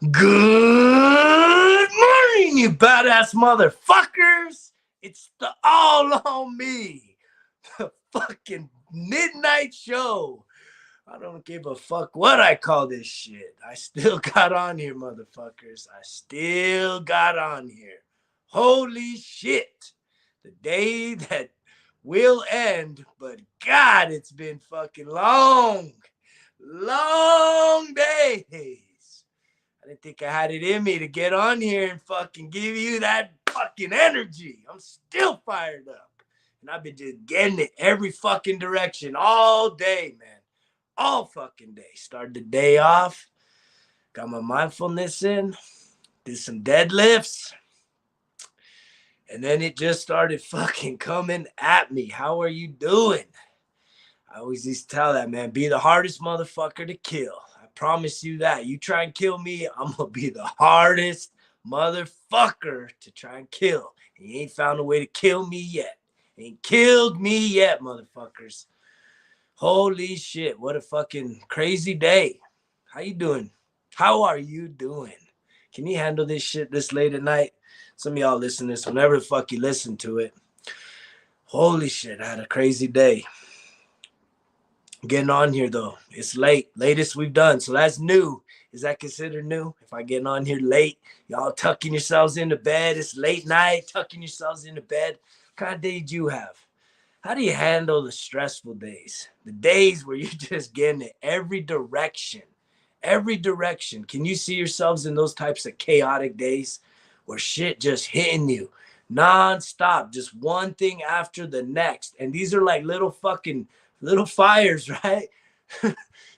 Good morning, you badass motherfuckers. It's the All on Me, the fucking midnight show. I don't give a fuck what I call this shit. I still got on here, motherfuckers. I still got on here. Holy shit. The day that will end, but God, it's been fucking long. Long days. I didn't think I had it in me to get on here and fucking give you that fucking energy. I'm still fired up. And I've been just getting it every fucking direction all day, man. All fucking day. Started the day off. Got my mindfulness in. Did some deadlifts. And then it just started fucking coming at me. How are you doing? I always used to tell that, man, be the hardest motherfucker to kill. I promise you that. You try and kill me, I'm going to be the hardest motherfucker to try and kill. And you ain't found a way to kill me yet. Ain't killed me yet, motherfuckers. Holy shit, what a fucking crazy day. How you doing? How are you doing? Can you handle this shit this late at night? Some of y'all listen to this whenever the fuck you listen to it. Holy shit, I had a crazy day. Getting on here though, it's latest we've done, so that's new. Is that considered new? If I get on here late, y'all tucking yourselves into bed, it's late night, tucking yourselves into bed. What kind of day do you have? How do you handle the stressful days, the days where you're just getting it every direction? Can you see yourselves in those types of chaotic days where shit just hitting you non-stop, just one thing after the next? And these are like little fires, right?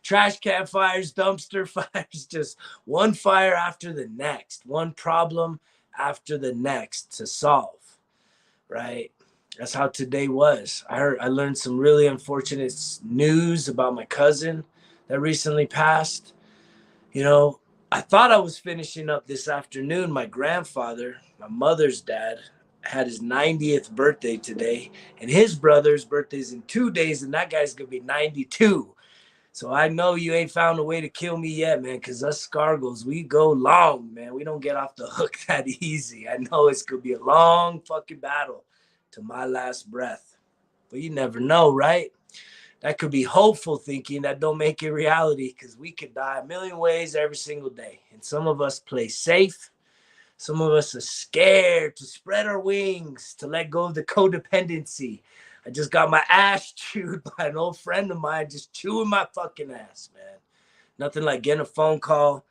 Trash can fires, dumpster fires, just one fire after the next, one problem after the next to solve, right? That's how today was. I learned some really unfortunate news about my cousin that recently passed. You know, I thought I was finishing up this afternoon. My grandfather, my mother's dad, had his 90th birthday today, and his brother's birthday's in 2 days, and that guy's gonna be 92. So I know you ain't found a way to kill me yet, man, because us Scargos, we go long, man. We don't get off the hook that easy. I know it's gonna be a long fucking battle to my last breath, but you never know, right? That could be hopeful thinking that don't make it reality, because we could die a million ways every single day, and some of us play safe. Some of us are scared to spread our wings, to let go of the codependency. I just got my ass chewed by an old friend of mine, just chewing my fucking ass, man. Nothing like getting a phone call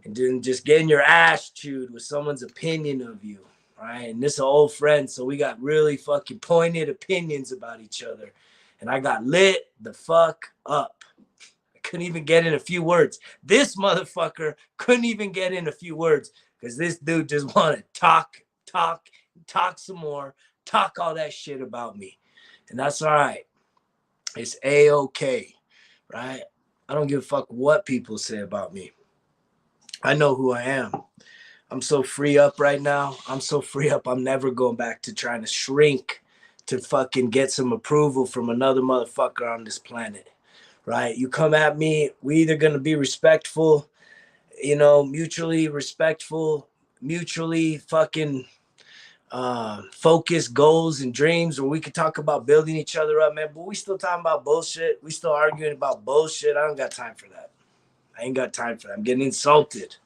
and then just getting your ass chewed with someone's opinion of you, right? And this is an old friend, so we got really fucking pointed opinions about each other. And I got lit the fuck up. I couldn't even get in a few words. This motherfucker couldn't even get in a few words, because this dude just wanted to talk some more, talk all that shit about me. And that's all right. It's A-okay, right? I don't give a fuck what people say about me. I know who I am. I'm so free up right now. I'm so free up, I'm never going back to trying to shrink to fucking get some approval from another motherfucker on this planet, right? You come at me, we either going to be respectful, mutually respectful, mutually fucking focus goals and dreams, or we could talk about building each other up, man. But we still talking about bullshit. We still arguing about bullshit. I don't got time for that. I ain't got time for that. I'm getting insulted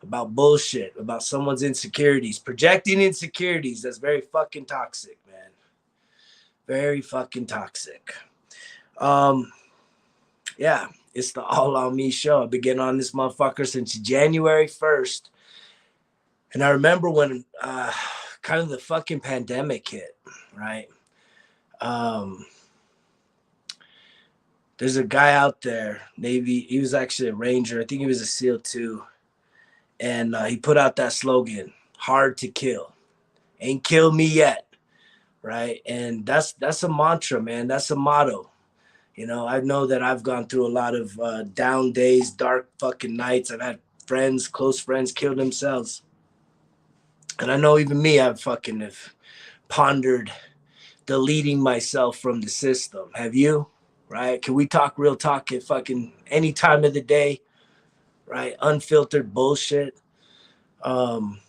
about bullshit, about someone's insecurities, projecting insecurities. That's very fucking toxic, man. Very fucking toxic. Yeah, it's the All on Me show. I've been getting on this motherfucker since January 1st. And I remember when kind of the fucking pandemic hit, right? There's a guy out there, Navy. He was actually a Ranger. I think he was a SEAL too. And he put out that slogan, hard to kill. Ain't killed me yet, right? And that's a mantra, man. That's a motto. I know that I've gone through a lot of down days, dark fucking nights. I've had close friends kill themselves. And I know even me, I've fucking have pondered deleting myself from the system. Have you? Right? Can we talk real talk at fucking any time of the day? right? Unfiltered bullshit. Um,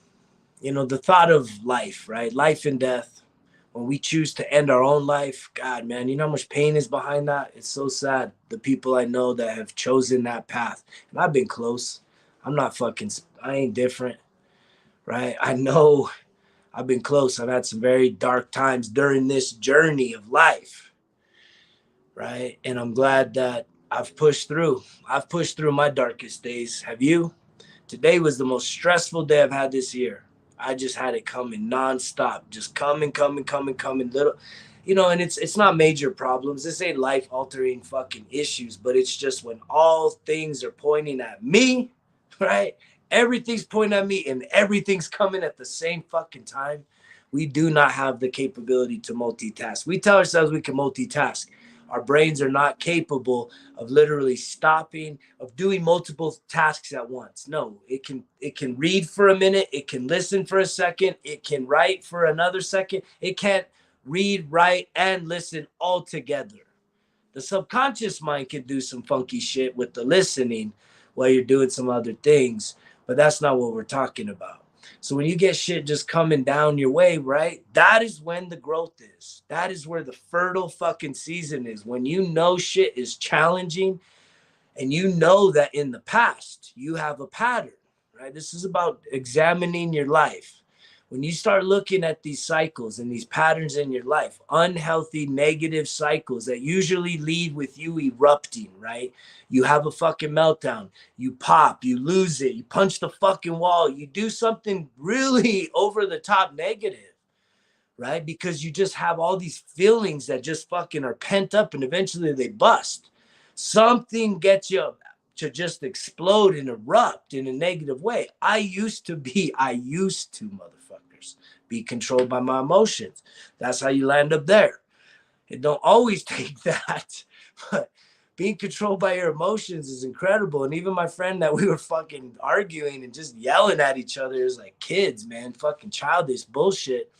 the thought of life, right? Life and death. When we choose to end our own life, God, man, you know how much pain is behind that? It's so sad. The people I know that have chosen that path. And I've been close. I'm not fucking, I ain't different, right? I know I've been close. I've had some very dark times during this journey of life, right? And I'm glad that I've pushed through. I've pushed through my darkest days. Have you? Today was the most stressful day I've had this year. I just had it coming nonstop, just coming, little, and it's not major problems. This ain't life altering fucking issues, but it's just when all things are pointing at me, right? Everything's pointing at me and everything's coming at the same fucking time. We do not have the capability to multitask. We tell ourselves we can multitask. Our brains are not capable of literally stopping, of doing multiple tasks at once. No, it can read for a minute, it can listen for a second, it can write for another second. It can't read, write, and listen all together. The subconscious mind can do some funky shit with the listening while you're doing some other things, but that's not what we're talking about. So when you get shit just coming down your way, right? That is when the growth is. That is where the fertile fucking season is. When you know shit is challenging and you know that in the past you have a pattern, right? This is about examining your life. When you start looking at these cycles and these patterns in your life, unhealthy, negative cycles that usually lead with you erupting, right? You have a fucking meltdown, you pop, you lose it, you punch the fucking wall, you do something really over the top negative, right? Because you just have all these feelings that just fucking are pent up and eventually they bust. Something gets you to just explode and erupt in a negative way. I used to, motherfuckers, be controlled by my emotions. That's how you land up there. It don't always take that, but being controlled by your emotions is incredible. And even my friend that we were fucking arguing and just yelling at each other is like kids, man, fucking childish bullshit.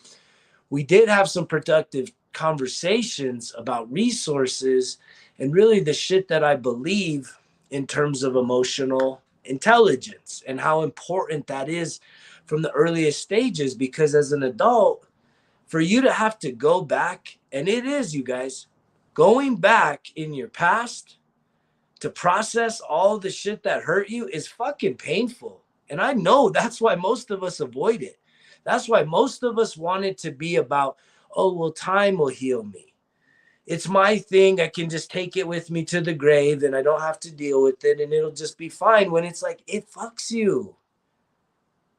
We did have some productive conversations about resources and really the shit that I believe in terms of emotional intelligence and how important that is from the earliest stages. Because as an adult, for you to have to go back, and it is, you guys, going back in your past to process all the shit that hurt you is fucking painful. And I know that's why most of us avoid it. That's why most of us want it to be about, oh, well, time will heal me. It's my thing. I can just take it with me to the grave and I don't have to deal with it and it'll just be fine. When it's like, it fucks you.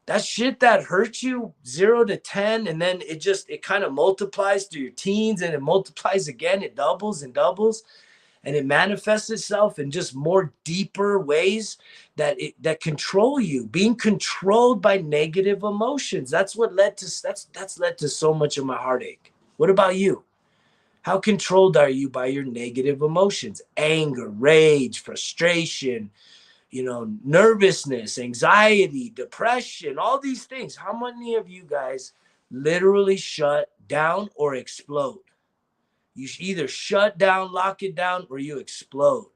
That shit that hurts you 0 to 10, and then it kind of multiplies through your teens and it multiplies again. It doubles and doubles and it manifests itself in just more deeper ways that control you, being controlled by negative emotions. That's what led to that's led to so much of my heartache. What about you? How controlled are you by your negative emotions? Anger, rage, frustration, nervousness, anxiety, depression, all these things. How many of you guys literally shut down or explode? You either shut down, lock it down, or you explode,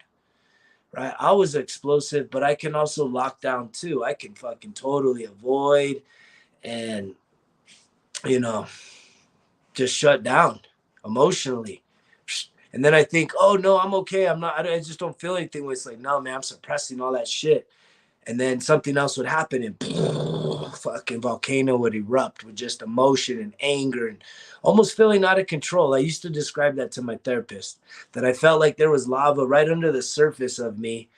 right? I was explosive, but I can also lock down too. I can fucking totally avoid and, you know, just shut down emotionally. And then I think, oh no, I'm okay. I just don't feel anything. It's like, no, man, I'm suppressing all that shit. And then something else would happen and fucking volcano would erupt with just emotion and anger and almost feeling out of control. I used to describe that to my therapist, that I felt like there was lava right under the surface of me.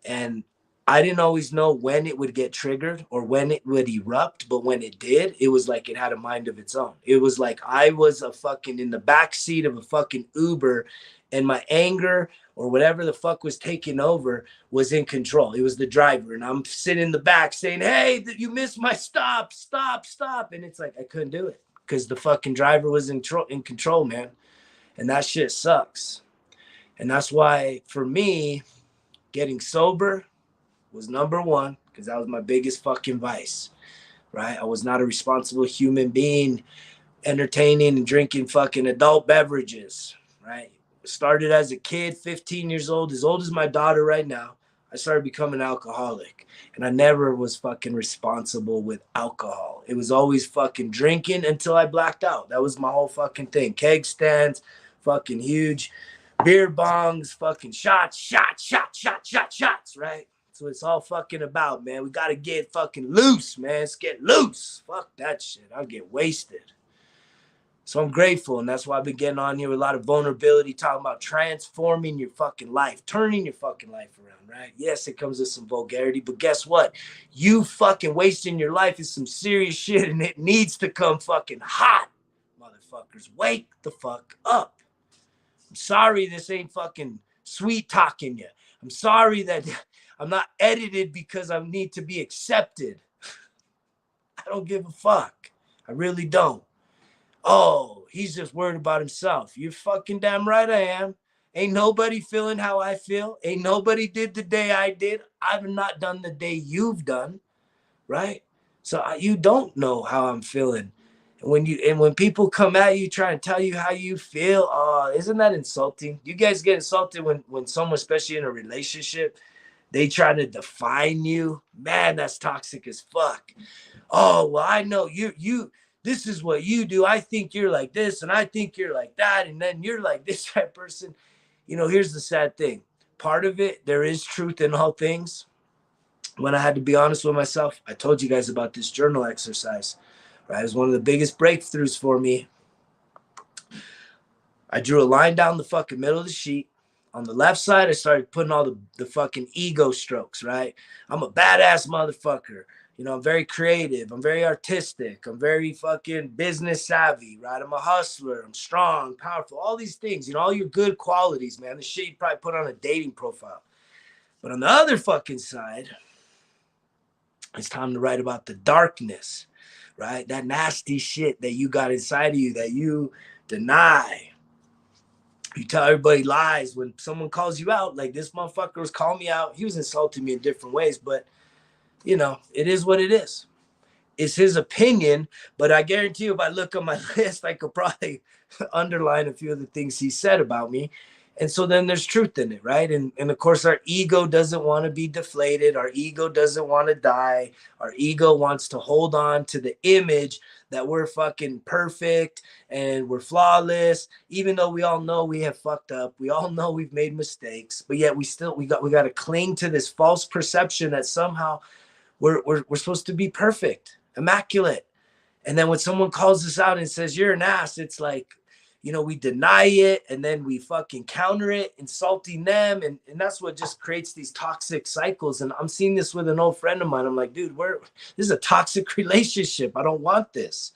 And I didn't always know when it would get triggered or when it would erupt, but when it did, it was like it had a mind of its own. It was like I was a fucking in the back seat of a fucking Uber, and my anger or whatever the fuck was taking over was in control. It was the driver, and I'm sitting in the back saying, "Hey, you missed my stop, stop!" And it's like I couldn't do it because the fucking driver was in control, man. And that shit sucks. And that's why, for me, getting sober was number one, because that was my biggest fucking vice, right? I was not a responsible human being entertaining and drinking fucking adult beverages, right? Started as a kid, 15 years old as my daughter right now. I started becoming an alcoholic. And I never was fucking responsible with alcohol. It was always fucking drinking until I blacked out. That was my whole fucking thing. Keg stands, fucking huge beer bongs, fucking shots, right? That's what it's all fucking about, man. We gotta get fucking loose, man. Let's get loose. Fuck that shit. I'll get wasted. So I'm grateful, and that's why I've been getting on here with a lot of vulnerability, talking about transforming your fucking life, turning your fucking life around, right? Yes, it comes with some vulgarity, but guess what? You fucking wasting your life is some serious shit, and it needs to come fucking hot, motherfuckers. Wake the fuck up. I'm sorry this ain't fucking sweet talking you. I'm sorry that I'm not edited because I need to be accepted. I don't give a fuck. I really don't. Oh, he's just worried about himself. You're fucking damn right I am. Ain't nobody feeling how I feel. Ain't nobody did the day I did. I've not done the day you've done, right? So you don't know how I'm feeling. And when people come at you trying to tell you how you feel, isn't that insulting? You guys get insulted when someone, especially in a relationship, they try to define you. Man, that's toxic as fuck. Oh, well, I know you this is what you do. I think you're like this, and I think you're like that, and then you're like this type of person. Here's the sad thing. Part of it, there is truth in all things. When I had to be honest with myself, I told you guys about this journal exercise, right? It was one of the biggest breakthroughs for me. I drew a line down the fucking middle of the sheet. On the left side, I started putting all the fucking ego strokes, right? I'm a badass motherfucker. I'm very creative. I'm very artistic. I'm very fucking business savvy, right? I'm a hustler. I'm strong, powerful, all these things, all your good qualities, man. The shit you probably put on a dating profile. But on the other fucking side, it's time to write about the darkness, right? That nasty shit that you got inside of you that you deny. You tell everybody lies. When someone calls you out, like this motherfucker was calling me out. He was insulting me in different ways, but it is what it is. It's his opinion, but I guarantee you if I look on my list, I could probably underline a few of the things he said about me. And so then there's truth in it, right? And of course, our ego doesn't want to be deflated. Our ego doesn't want to die. Our ego wants to hold on to the image that we're fucking perfect and we're flawless, even though we all know we have fucked up. We all know we've made mistakes, but yet we got to cling to this false perception that somehow we're supposed to be perfect, immaculate. And then when someone calls us out and says, you're an ass, it's like, we deny it and then we fucking counter it, insulting them. And that's what just creates these toxic cycles. And I'm seeing this with an old friend of mine. I'm like, dude, this is a toxic relationship. I don't want this.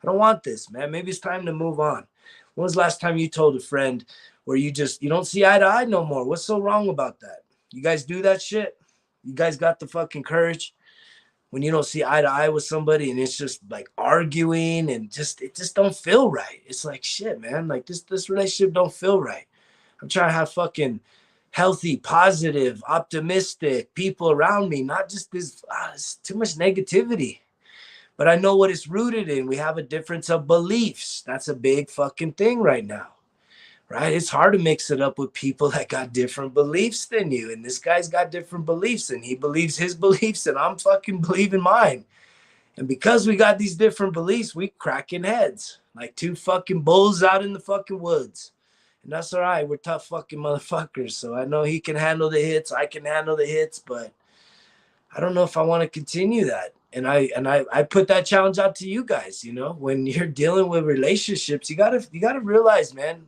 I don't want this, man. Maybe it's time to move on. When was the last time you told a friend where you don't see eye to eye no more? What's so wrong about that? You guys do that shit? You guys got the fucking courage? When you don't see eye to eye with somebody and it's just like arguing and it just don't feel right. It's like, shit, man, like this relationship don't feel right. I'm trying to have fucking healthy, positive, optimistic people around me, not just this, it's too much negativity. But I know what it's rooted in. We have a difference of beliefs. That's a big fucking thing right now. Right? It's hard to mix it up with people that got different beliefs than you. And this guy's got different beliefs and he believes his beliefs and I'm fucking believing mine. And because we got these different beliefs, we cracking heads like two fucking bulls out in the fucking woods. And that's all right. We're tough fucking motherfuckers. So I know he can handle the hits. I can handle the hits, but I don't know if I want to continue that. And I put that challenge out to you guys, when you're dealing with relationships, you gotta realize, man,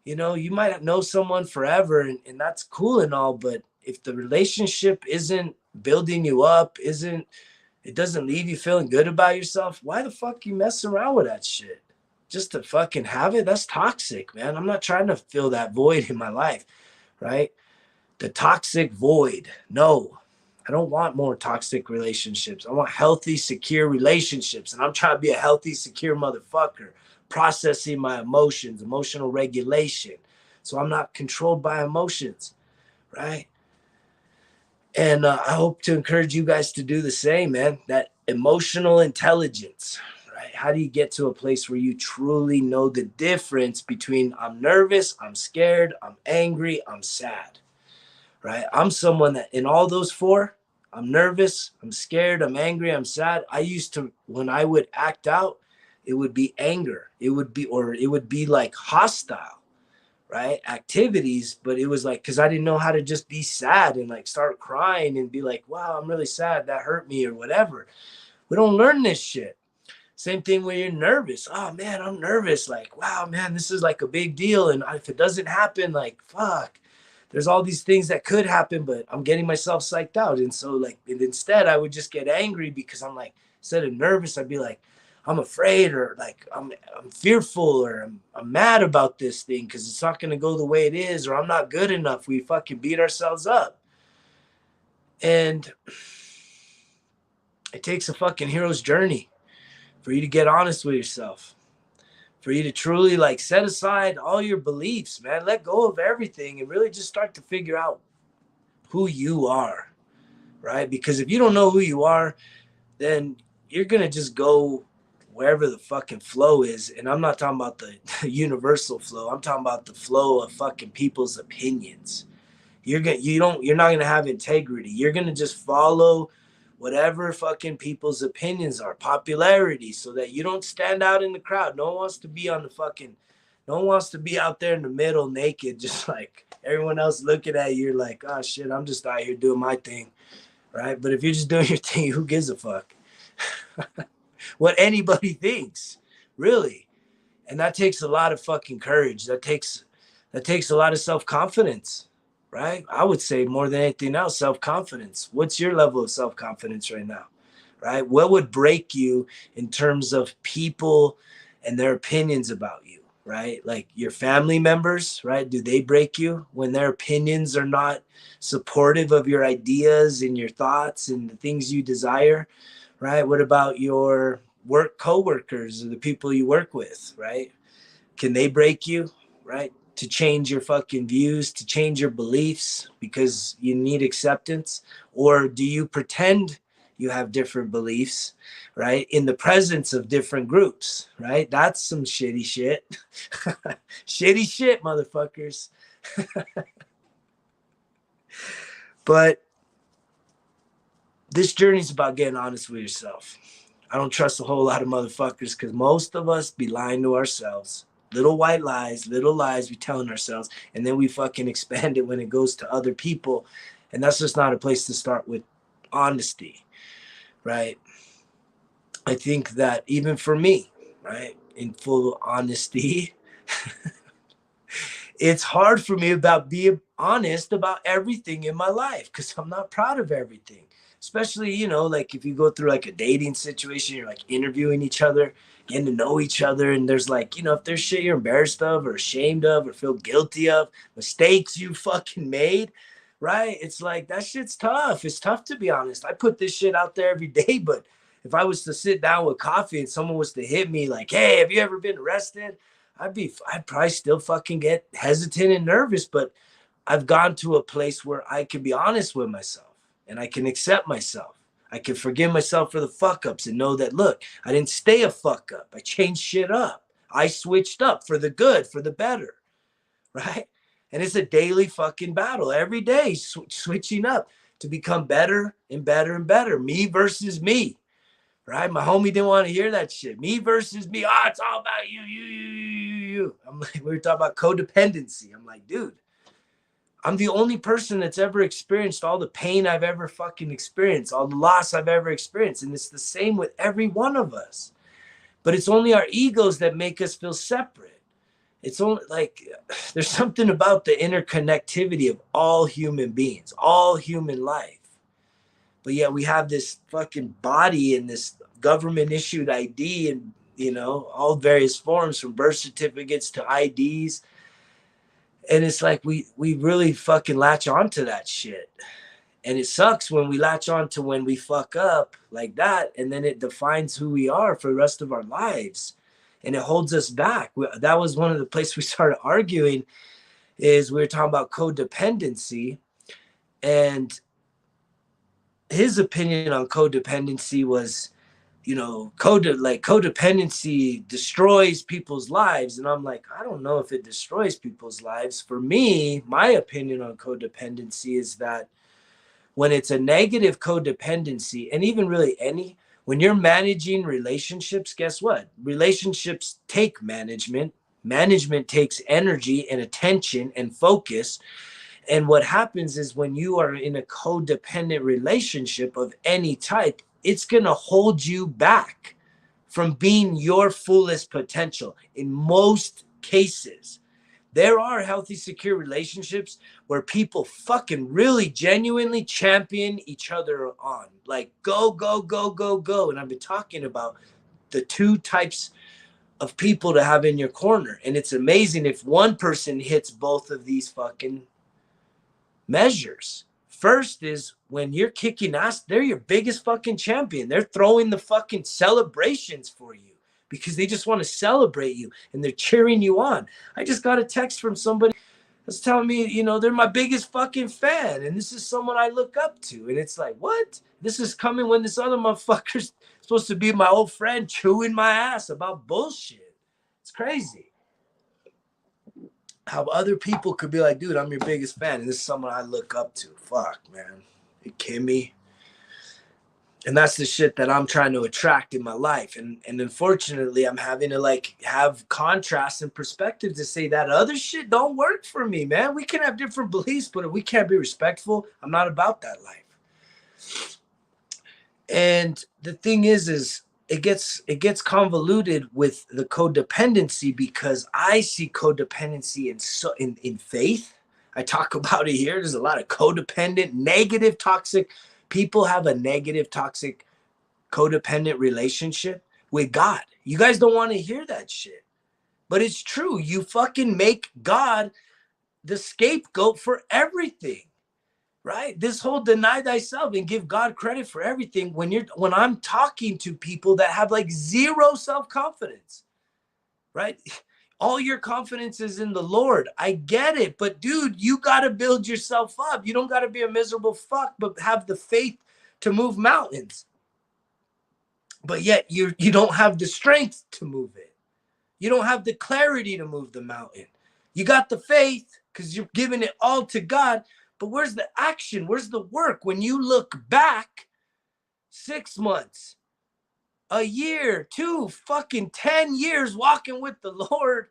you might know someone forever and that's cool and all, but if the relationship isn't building you up, it doesn't leave you feeling good about yourself, why the fuck you mess around with that shit? Just to fucking have it? That's toxic, man. I'm not trying to fill that void in my life, right? The toxic void. No, I don't want more toxic relationships. I want healthy, secure relationships. And I'm trying to be a healthy, secure motherfucker. Processing my emotions, emotional regulation. So I'm not controlled by emotions, right? And I hope to encourage you guys to do the same, man. That emotional intelligence, right? How do you get to a place where you truly know the difference between I'm nervous, I'm scared, I'm angry, I'm sad, right? I'm someone that in all those four, I'm nervous, I'm scared, I'm angry, I'm sad. I used to, when I would act out, it would be anger. It would be like hostile, right? Activities, but it was like, cause I didn't know how to just be sad and like start crying and be like, wow, I'm really sad. That hurt me or whatever. We don't learn this shit. Same thing when you're nervous. Oh man, I'm nervous. Like, wow, man, this is like a big deal. And if it doesn't happen, like, fuck, there's all these things that could happen, but I'm getting myself psyched out. And so, like, and instead, I would just get angry because I'm like, instead of nervous, I'd be like, I'm afraid or like I'm fearful or I'm mad about this thing because it's not going to go the way it is or I'm not good enough. We fucking beat ourselves up. And it takes a fucking hero's journey for you to get honest with yourself, for you to truly like set aside all your beliefs, man. Let go of everything and really just start to figure out who you are, right? Because if you don't know who you are, then you're gonna just go wherever the fucking flow is. And I'm not talking about the universal flow. I'm talking about the flow of fucking people's opinions. You're not gonna have integrity. You're gonna just follow whatever fucking people's opinions are, popularity, so that you don't stand out in the crowd. No one wants to be no one wants to be out there in the middle naked, just like everyone else looking at you. You're like, oh shit, I'm just out here doing my thing, right? But if you're just doing your thing, who gives a fuck what anybody thinks, really? And that takes a lot of fucking courage. That takes a lot of self-confidence, right? I would say more than anything else, self-confidence. What's your level of self-confidence right now, right? What would break you in terms of people and their opinions about you, right? Like your family members, right? Do they break you when their opinions are not supportive of your ideas and your thoughts and the things you desire, right? What about your work coworkers or the people you work with, right? Can they break you, right? To change your fucking views, to change your beliefs because you need acceptance? Or do you pretend you have different beliefs, right? In the presence of different groups, right? That's some shitty shit. Shitty shit, motherfuckers. But this journey's about getting honest with yourself. I don't trust a whole lot of motherfuckers because most of us be lying to ourselves. Little white lies, little lies we telling ourselves, and then we fucking expand it when it goes to other people. And that's just not a place to start with honesty, right? I think that even for me, right, in full honesty, it's hard for me about being honest about everything in my life because I'm not proud of everything. Especially, like if you go through like a dating situation, you're like interviewing each other, getting to know each other, and there's like, if there's shit you're embarrassed of or ashamed of or feel guilty of, mistakes you fucking made, right? It's like that shit's tough. It's tough to be honest. I put this shit out there every day, but if I was to sit down with coffee and someone was to hit me like, hey, have you ever been arrested? I'd probably still fucking get hesitant and nervous, but I've gone to a place where I can be honest with myself and I can accept myself. I can forgive myself for the fuck ups and know that, look, I didn't stay a fuck up. I changed shit up. I switched up for the good, for the better, right? And it's a daily fucking battle every day, switching up to become better and better and better. Me versus me, right? My homie didn't want to hear that shit. Me versus me. Oh, it's all about you. I'm like, we were talking about codependency. I'm like, dude, I'm the only person that's ever experienced all the pain I've ever fucking experienced, all the loss I've ever experienced. And it's the same with every one of us. But it's only our egos that make us feel separate. It's only like there's something about the interconnectivity of all human beings, all human life. But yet we have this fucking body and this government issued ID and, all various forms from birth certificates to IDs. And it's like we really fucking latch onto that shit. And it sucks when we latch on to when we fuck up like that. And then it defines who we are for the rest of our lives. And it holds us back. That was one of the places we started arguing is we were talking about codependency. And his opinion on codependency was codependency destroys people's lives. And I'm like, I don't know if it destroys people's lives. For me, my opinion on codependency is that when it's a negative codependency, and even really when you're managing relationships, guess what? Relationships take management. Management takes energy and attention and focus. And what happens is when you are in a codependent relationship of any type, it's going to hold you back from being your fullest potential in most cases. There are healthy, secure relationships where people fucking really genuinely champion each other on. Like, go, go, go, go, go. And I've been talking about the two types of people to have in your corner. And it's amazing if one person hits both of these fucking measures. First is when you're kicking ass, they're your biggest fucking champion. They're throwing the fucking celebrations for you because they just want to celebrate you and they're cheering you on. I just got a text from somebody that's telling me, they're my biggest fucking fan and this is someone I look up to. And it's like, what? This is coming when this other motherfucker's supposed to be my old friend chewing my ass about bullshit. It's crazy how other people could be like, dude, I'm your biggest fan, and this is someone I look up to. Fuck, man. You kidding me? And that's the shit that I'm trying to attract in my life. And unfortunately, I'm having to have contrast and perspective to say that other shit don't work for me, man. We can have different beliefs, but if we can't be respectful, I'm not about that life. And the thing is it gets convoluted with the codependency because I see codependency in faith. I talk about it here. There's a lot of codependent, negative, toxic people have a negative, toxic, codependent relationship with God. You guys don't want to hear that shit, but it's true. You fucking make God the scapegoat for everything. Right? This whole deny thyself and give God credit for everything. When I'm talking to people that have zero self-confidence, right? All your confidence is in the Lord. I get it. But dude, you got to build yourself up. You don't got to be a miserable fuck, but have the faith to move mountains. But yet you don't have the strength to move it. You don't have the clarity to move the mountain. You got the faith because you're giving it all to God. But where's the action? Where's the work? When you look back 6 months, a year, 2, fucking 10 years walking with the Lord,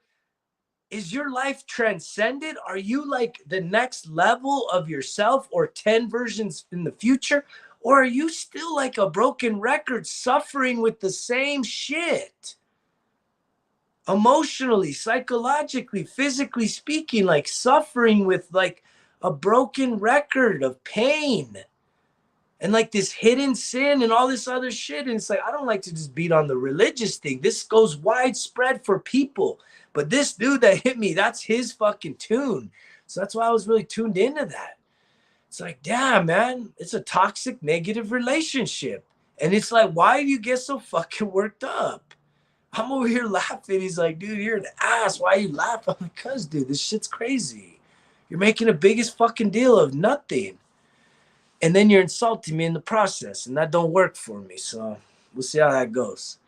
is your life transcended? Are you the next level of yourself or 10 versions in the future? Or are you still a broken record suffering with the same shit? Emotionally, psychologically, physically speaking, suffering with a broken record of pain and this hidden sin and all this other shit. And it's I don't like to just beat on the religious thing. This goes widespread for people. But this dude that hit me, that's his fucking tune. So that's why I was really tuned into that. It's damn, man, it's a toxic, negative relationship. And it's why do you get so fucking worked up? I'm over here laughing. He's like, dude, you're an ass. Why are you laughing? I'm because, dude, this shit's crazy. You're making the biggest fucking deal of nothing. And then you're insulting me in the process. And that don't work for me. So we'll see how that goes.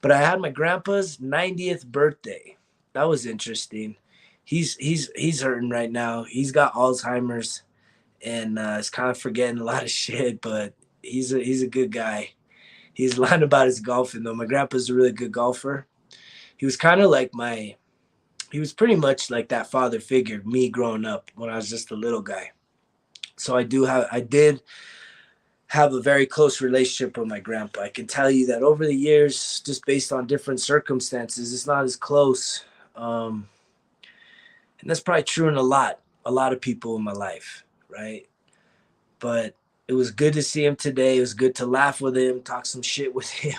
But I had my grandpa's 90th birthday. That was interesting. He's hurting right now. He's got Alzheimer's. And he's kind of forgetting a lot of shit. But he's a good guy. He's lying about his golfing, though. My grandpa's a really good golfer. He was kind of he was pretty much like that father figure, me growing up when I was just a little guy. So I did have a very close relationship with my grandpa. I can tell you that over the years, just based on different circumstances, it's not as close. And that's probably true in a lot of people in my life, right? But it was good to see him today. It was good to laugh with him, talk some shit with him.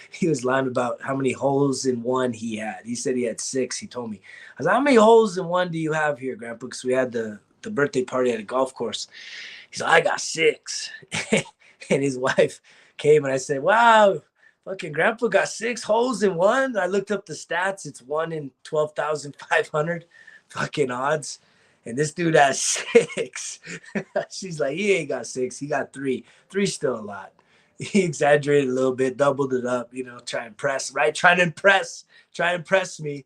He was lying about how many holes in one he had. He said he had 6. He told me. I was like, how many holes in one do you have here, Grandpa? Because we had the birthday party at a golf course. He's like, I got 6. And his wife came and I said, wow, fucking Grandpa got 6 holes in one. I looked up the stats. It's 1 in 12,500 fucking odds. And this dude has 6. She's like, he ain't got 6. He got 3. 3's still a lot. He exaggerated a little bit, doubled it up, you know, try and impress, right? Try and impress me.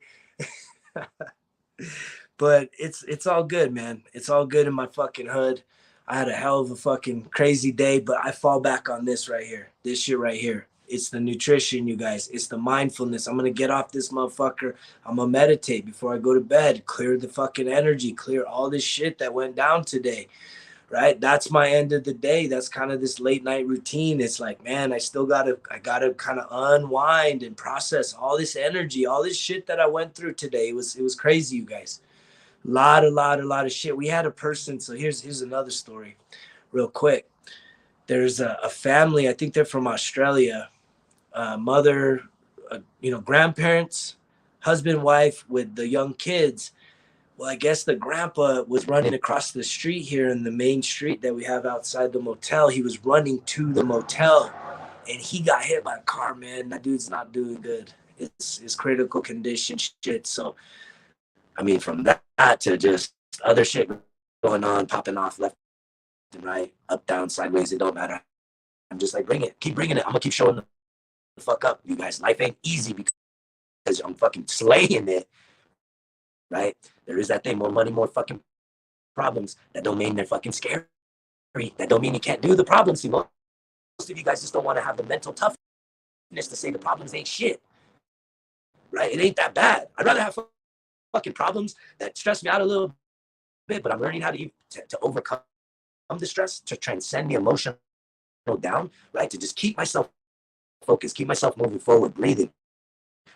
But it's all good, man. It's all good in my fucking hood. I had a hell of a fucking crazy day, but I fall back on this right here. This shit right here. It's the nutrition, you guys. It's the mindfulness. I'm gonna get off this motherfucker. I'm gonna meditate before I go to bed. Clear the fucking energy. Clear all this shit that went down today. Right? That's my end of the day. That's kind of this late night routine. It's like, man, I gotta kind of unwind and process all this energy, all this shit that I went through today. It was crazy, you guys. A lot of shit. We had a person. So here's another story, real quick. There's a family. I think they're from Australia. Mother, grandparents, husband, wife with the young kids. Well, I guess the grandpa was running across the street here in the main street that we have outside the motel. He was running to the motel and he got hit by a car, man. That dude's not doing good. It's critical condition shit. So, I mean, from that to just other shit going on, popping off left and right, up, down, sideways, it don't matter. I'm just like, bring it, keep bringing it. I'm gonna keep showing the fuck up, you guys. Life ain't easy because I'm fucking slaying it, right? There is that thing, more money, more fucking problems. That don't mean they're fucking scary. That don't mean you can't do the problems. See, most of you guys just don't want to have the mental toughness to say the problems ain't shit, right? It ain't that bad. I'd rather have fucking problems that stress me out a little bit, but I'm learning how to overcome the stress, to transcend the emotional down, right? To just keep myself focused, keep myself moving forward, breathing,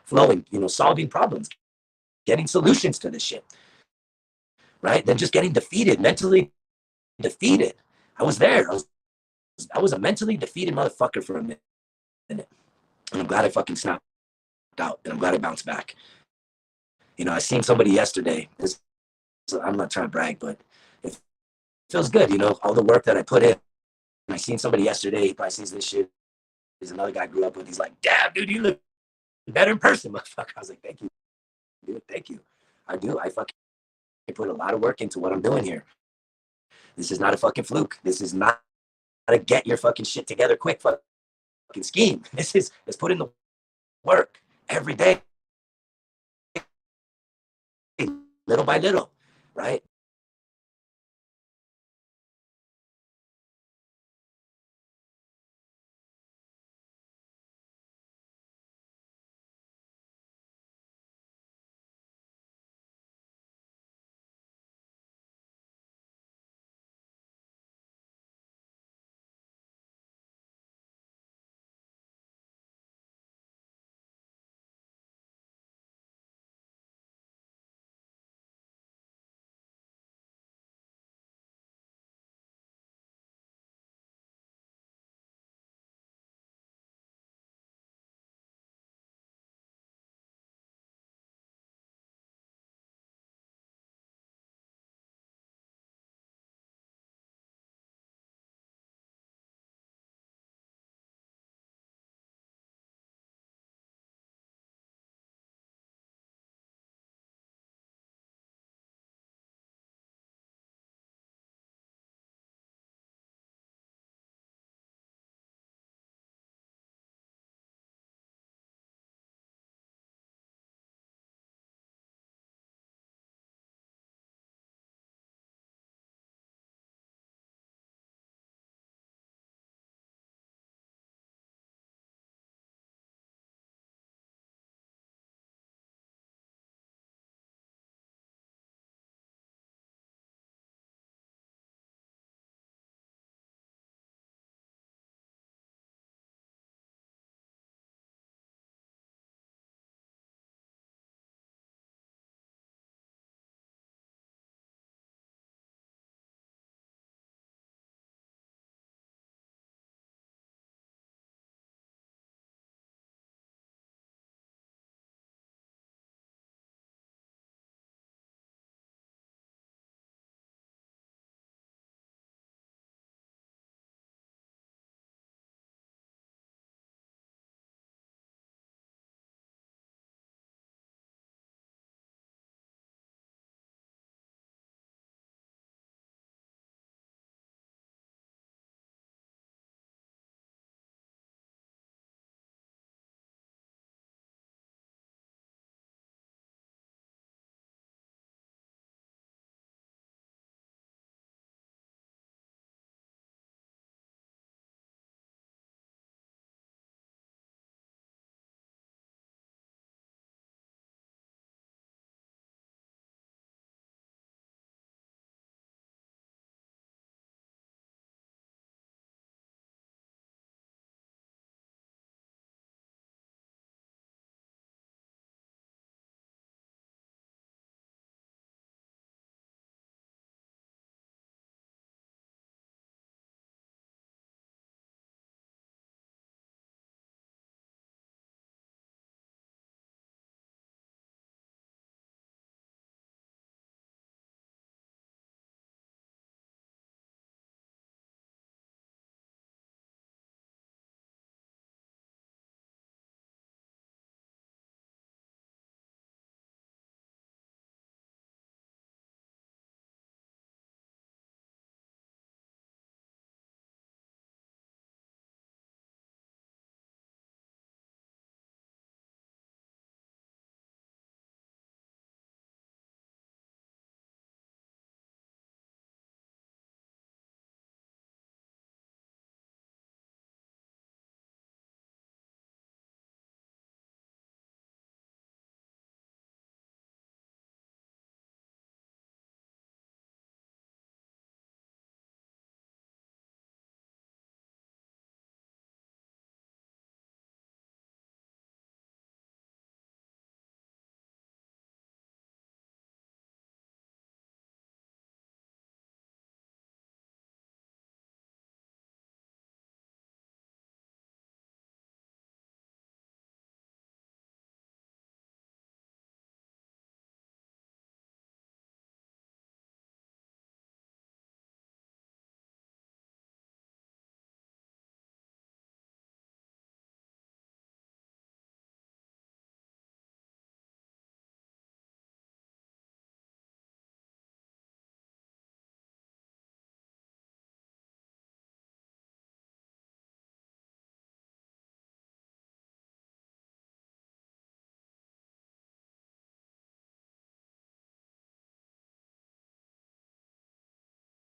flowing, solving problems, getting solutions to this shit, right? Then just getting defeated, mentally defeated. I was there. I was a mentally defeated motherfucker for a minute. And I'm glad I fucking snapped out, and I'm glad I bounced back. I seen somebody yesterday. I'm not trying to brag, but it feels good, all the work that I put in. And I seen somebody yesterday, he probably sees this shit. There's another guy I grew up with. He's like, damn, dude, you look better in person, motherfucker. I was like, thank you, dude, thank you. I do. I fucking put a lot of work into what I'm doing here. This is not a fucking fluke. This is not a get your fucking shit together quick fucking scheme. Let's put in the work every day, little by little, right?